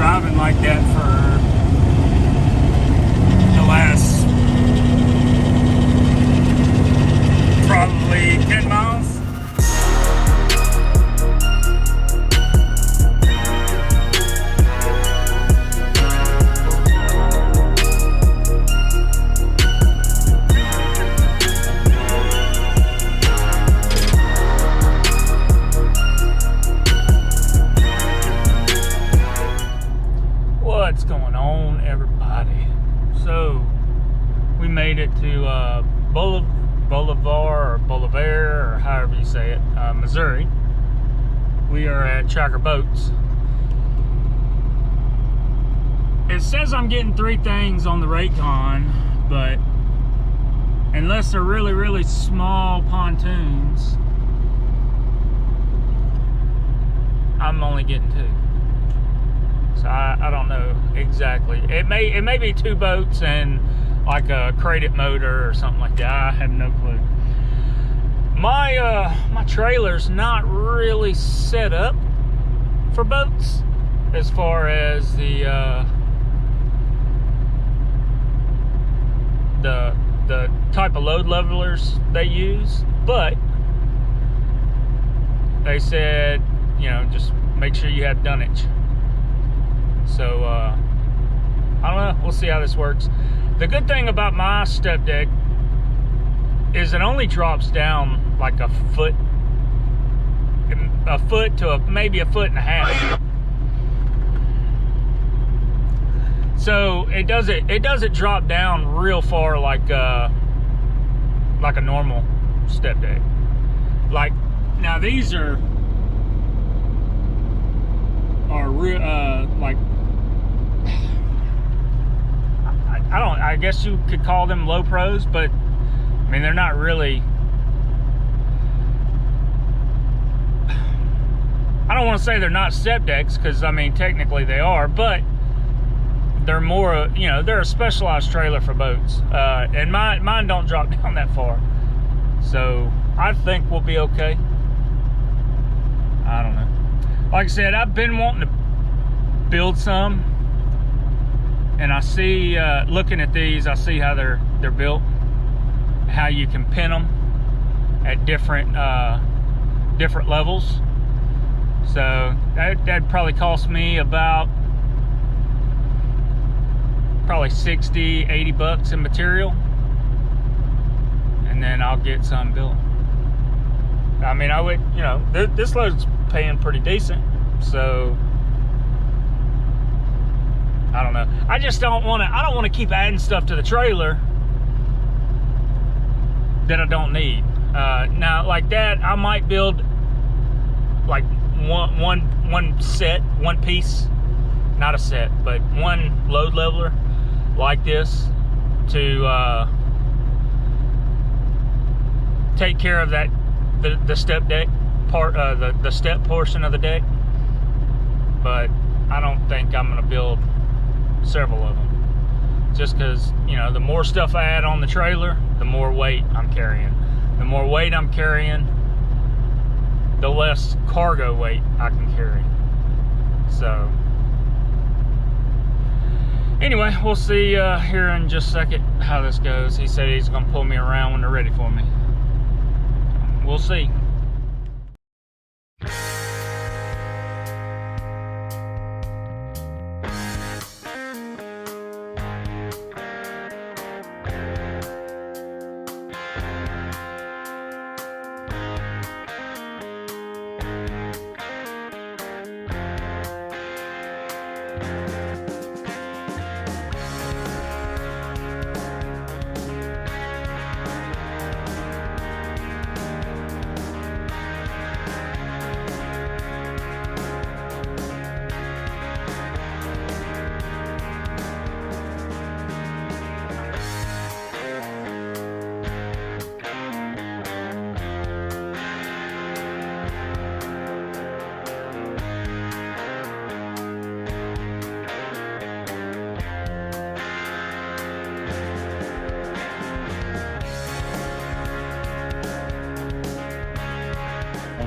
driving like that for the last probably 10 miles. What's going on, everybody? So we made it to Bolivar or however you say it, Missouri. We are at Tracker Boats. It says I'm getting 3 things on the Raycon, but unless they're really small pontoons, I'm only getting 2. So I don't know exactly. It may be 2 boats and like a credit motor or something like that. I have no clue. My trailer's not really set up for boats as far as the type of load levelers they use, but they said, you know, just make sure you have dunnage. So I don't know, we'll see how this works. The good thing about my StepDeck is it only drops down like a foot to maybe a foot and a half. So it doesn't drop down real far like a normal StepDeck. Like now these are real like I guess you could call them low pros, but I mean they're not really. I don't want to say they're not StepDecks, because I mean technically they are, but they're more, you know, they're a specialized trailer for boats, and mine don't drop down that far, so I think we'll be okay. I don't know. Like I said, I've been wanting to build some, and I see, looking at these, I see how they're built, how you can pin them at different levels. So that'd probably cost me about probably 60, 80 bucks in material, and then I'll get some built. I mean, I would, you know, this load's paying pretty decent, so I don't know. I just don't want to keep adding stuff to the trailer that I don't need. Now like that, I might build like one set, one piece, not a set, but one load leveler like this to take care of that the step deck part, the step portion of the deck. But I don't think I'm gonna build several of them, just because, you know, the more stuff I add on the trailer, the more weight I'm carrying. The more weight I'm carrying, the less cargo weight I can carry. So anyway, we'll see here in just a second how this goes. He said he's gonna pull me around when they're ready for me. We'll see.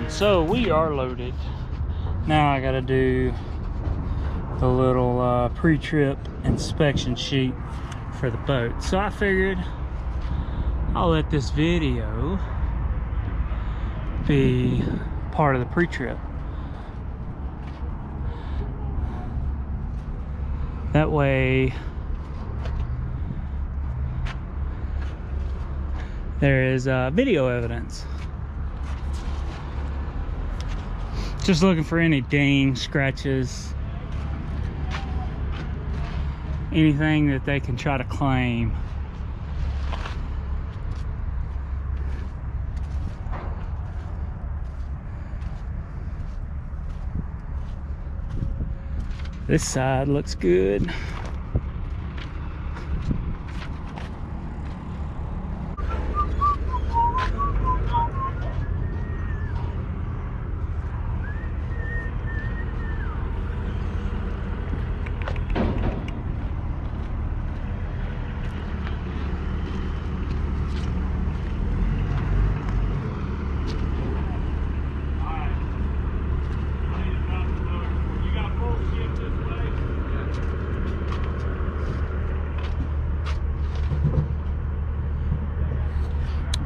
So we are loaded. Now I gotta do the little pre-trip inspection sheet for the boat. So I figured I'll let this video be part of the pre-trip. That way there is video evidence. Just looking for any dings, scratches, anything that they can try to claim. This side looks good.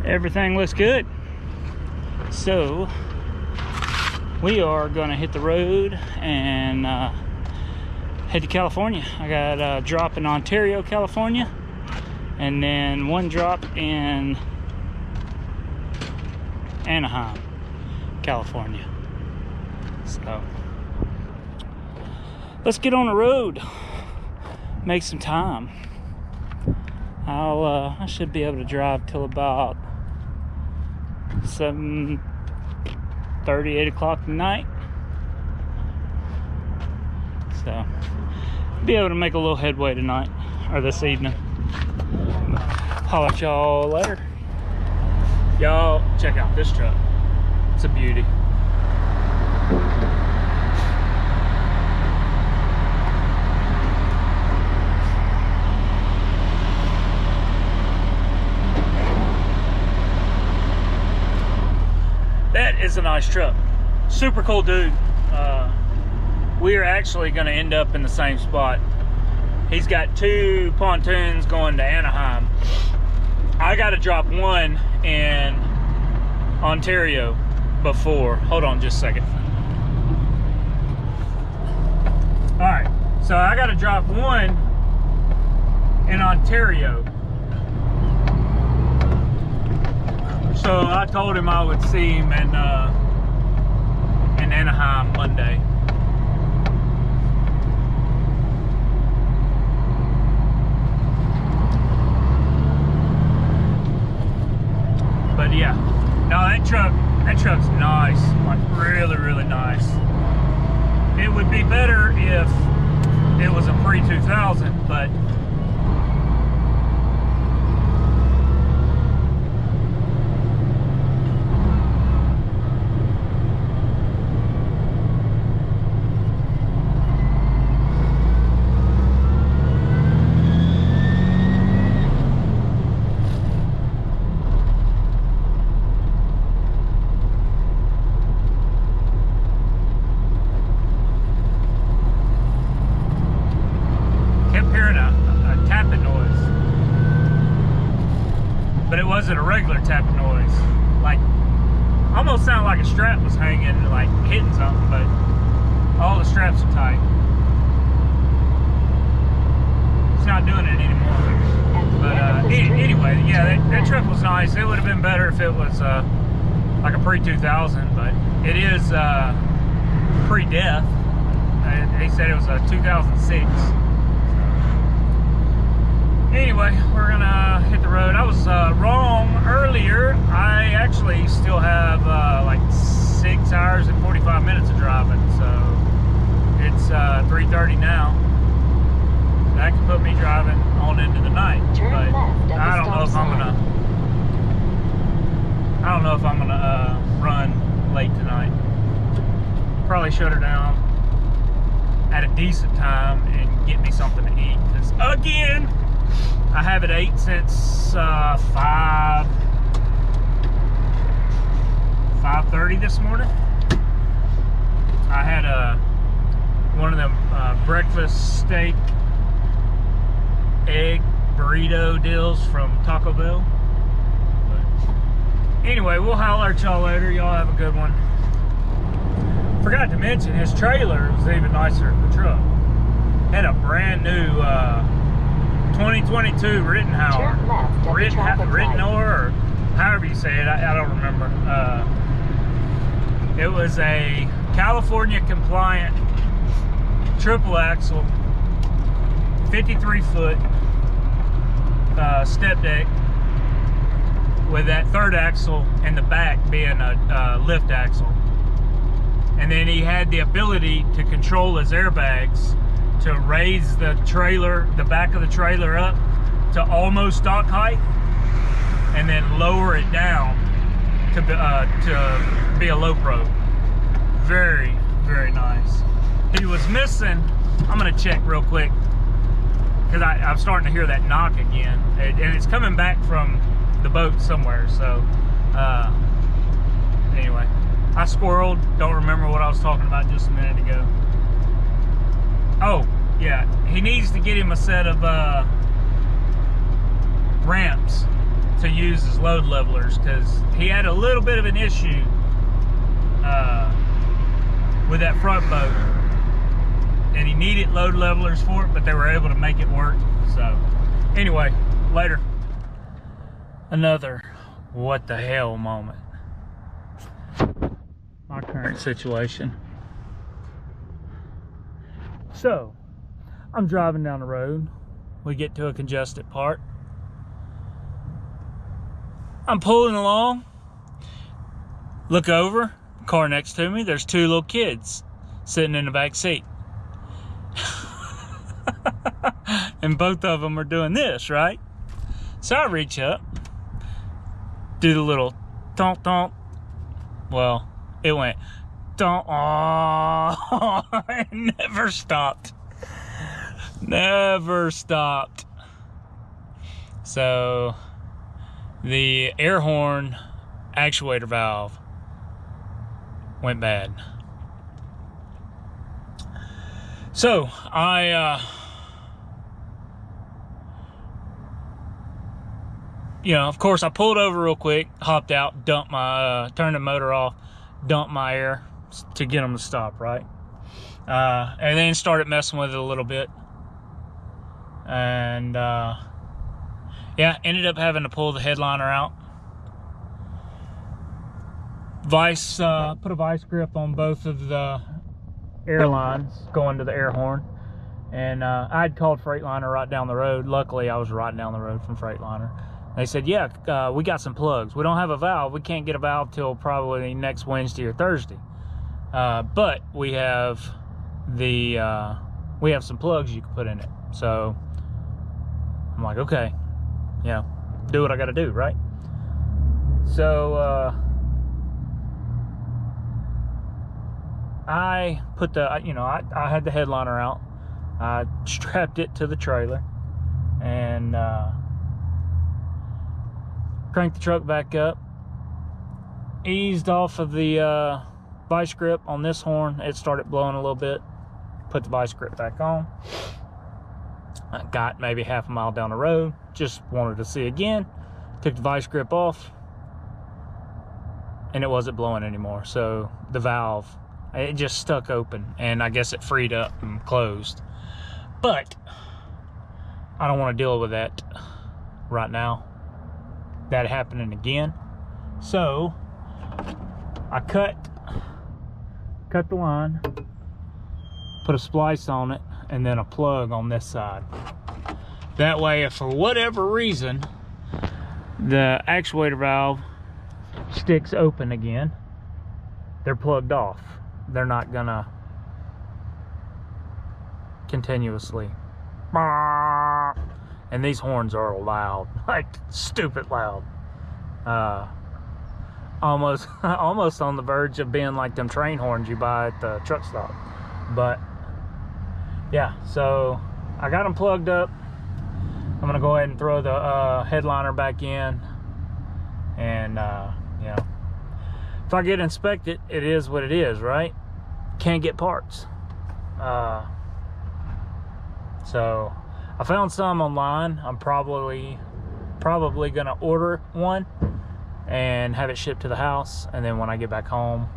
Everything looks good. So we are gonna hit the road and head to California. I got a drop in Ontario, California, and then one drop in Anaheim, California. So let's get on the road, make some time. I should be able to drive till about 7:30, 8 o'clock tonight. So be able to make a little headway tonight or this evening. Holler at y'all later. Y'all check out this truck. It's a beauty. That is a nice truck. Super cool dude. We are actually going to end up in the same spot. He's got 2 pontoons going to Anaheim. I got to drop one in Ontario before. Hold on just a second. All right, so I got to drop one in Ontario. So I told him I would see him in Anaheim Monday. But yeah, no, that truck's nice, like really, really nice. It would be better if it was a pre-2000, but wasn't a regular tapping noise. Like, almost sounded like a strap was hanging, like hitting something, but all the straps are tight. It's not doing it anymore. But anyway, yeah, that truck was nice. It would have been better if it was like a pre-2000, but it is pre-death. They said it was a 2006. Anyway, we're gonna hit the road. I was wrong earlier. I actually still have like 6 hours and 45 minutes of driving, so it's 3:30 now. That could put me driving on into the night. But I don't know if I'm gonna run late tonight. Probably shut her down at a decent time and get me something to eat, because again, I haven't ate since 5:30 this morning. I had one of them breakfast steak egg burrito deals from Taco Bell. But anyway, we'll holler at y'all later. Y'all have a good one. Forgot to mention, his trailer was even nicer than the truck. Had a brand new 2022 Rittenhauer, or however you say it, I don't remember. It was a California compliant triple axle, 53-foot step deck with that third axle in the back being a lift axle. And then he had the ability to control his airbags to raise the trailer, the back of the trailer up to almost stock height, and then lower it down to be a low pro. Very, very nice. He was missing, I'm gonna check real quick, because I'm starting to hear that knock again, and it's coming back from the boat somewhere. So anyway, I squirreled, don't remember what I was talking about just a minute ago. Oh yeah, he needs to get him a set of ramps to use as load levelers, because he had a little bit of an issue with that front boat, and he needed load levelers for it, but they were able to make it work. So anyway, later. Another what the hell moment. My current situation. So I'm driving down the road, we get to a congested part, I'm pulling along, look over, car next to me, there's two little kids sitting in the back seat. And both of them are doing this, right? So I reach up, do the little tonk tonk. Well, it went tonk. Oh, it never stopped. Never stopped. So the air horn actuator valve went bad. So of course I pulled over real quick, hopped out, dumped my, turned the motor off, dumped my air to get them to stop, right? And then started messing with it a little bit. And yeah, ended up having to pull the headliner out. Vice, put a vice grip on both of the airlines going to the air horn. And I'd called Freightliner right down the road. Luckily, I was right down the road from Freightliner. They said, yeah, we got some plugs. We don't have a valve. We can't get a valve till probably next Wednesday or Thursday. But we have some plugs you can put in it. So I'm like, okay, yeah, do what I got to do, right? So I put the, I had the headliner out. I strapped it to the trailer and cranked the truck back up, eased off of the vice grip on this horn. It started blowing a little bit, put the vice grip back on. I got maybe half a mile down the road, just wanted to see again, took the vice grip off, and it wasn't blowing anymore. So the valve, it just stuck open, and I guess it freed up and closed. But I don't want to deal with that right now, that happening again. So I cut the line, put a splice on it, and then a plug on this side. That way, if for whatever reason the actuator valve sticks open again, they're plugged off. They're not gonna continuously. And these horns are loud, like stupid loud. Almost on the verge of being like them train horns you buy at the truck stop. But yeah, so I got them plugged up. I'm gonna go ahead and throw the headliner back in, and if I get inspected, it is what it is, right? Can't get parts. So I found some online. I'm probably gonna order one and have it shipped to the house, and then when I get back home,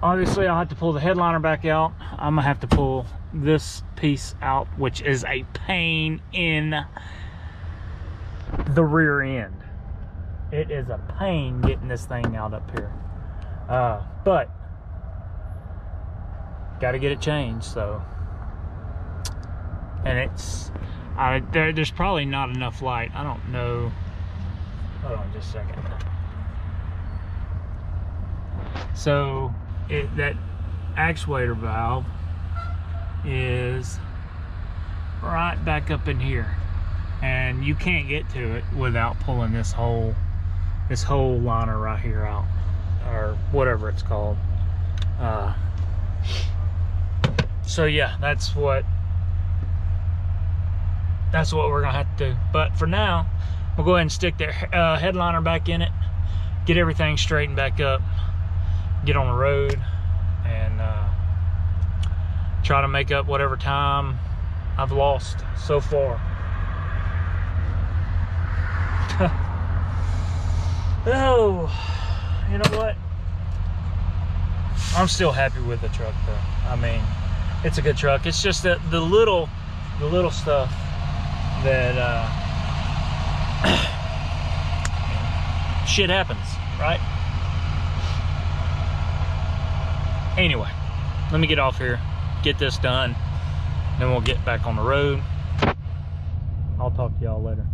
obviously I'll have to pull the headliner back out. I'm gonna have to pull this piece out, which is a pain in the rear end. It is a pain getting this thing out up here, but got to get it changed. So, and there's probably not enough light. I don't know. Hold on just a second. So that actuator valve is right back up in here, and you can't get to it without pulling this whole liner right here out, or whatever it's called. So yeah, that's what we're gonna have to do. But for now, we'll go ahead and stick the headliner back in it, get everything straightened back up, get on the road, and try to make up whatever time I've lost so far. Oh, you know what? I'm still happy with the truck though. I mean, it's a good truck. It's just that the little stuff that shit happens, right? Anyway, let me get off here, get this done, then we'll get back on the road. I'll talk to y'all later.